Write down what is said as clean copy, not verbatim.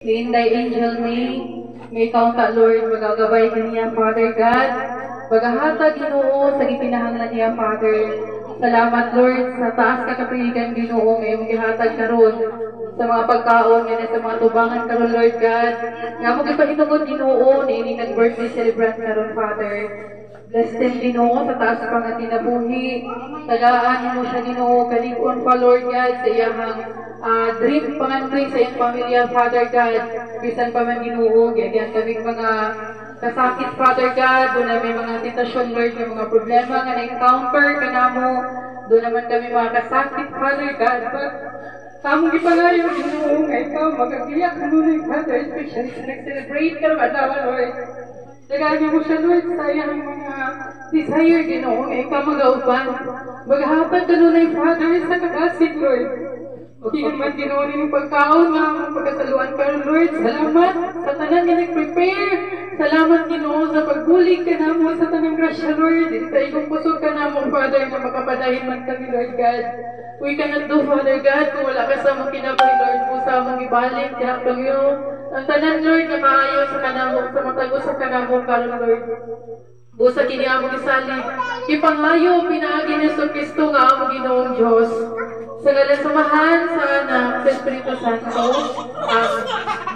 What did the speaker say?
Thy angel may kaunta Lord, magagabay kaniya Father God, magahatag Ginoo sa gipinahanglan niya Father. Salamat Lord sa taas kakatuigan Ginoo nga imong gihatag karon sa mga pagkaon nga sa mga tubangan karon Lord God. Nga mo gipahinungod Ginoo niini nag-birthday celebrant karon Father. Bless them Ginoo sa taas pa nga kinabuhi. Tagaan mo siya Ginoo kalig-on pa Lord God sa iyang dream pangandoy sa iyong pamilya, Father God. Bisan pa man Ginoo, gagyan kaming mga kasakit, Father God. Doon na may mga tentasyon, Lord, may mga problema nga na-encounter ka na mo. Doon naman kami mga kasakit, Father God. But kamong ipalayo, Ginoo, nga ikaw magagiyak ka nun, Father, especially sa nag-celebrate ka ng adawa, Lord. Nagagay mo siya, Lord, sa iyang mga desire, Ginoo, nga ikaw mag-auban. Maghatag ka nun, Father, sa kakasig, Lord. Okay naman Ginoo yung pagkaon nga ang pagkasaluan ka Lord. Salamat sa tanan nga nag-prepare. Salamat Ginoo sa pagbulig ka na mo sa tanang grasya Lord. Sa ikong pusog ka na mo Father na makapadahin man kami Lord God. We cannot do Father God kung wala ka sa mong kinabay Lord mo sa mong ibalik. Kaya kami ang tanan Lord na maayo sa kanamo sa matago sa kanamo karon Lord. Busa kini among isali. Ipangayo pinaagi ni Jesu Kristo nga among Ginoong Dios. Sa ngalan samahan sa Anak sa Espiritu Santo. Amen.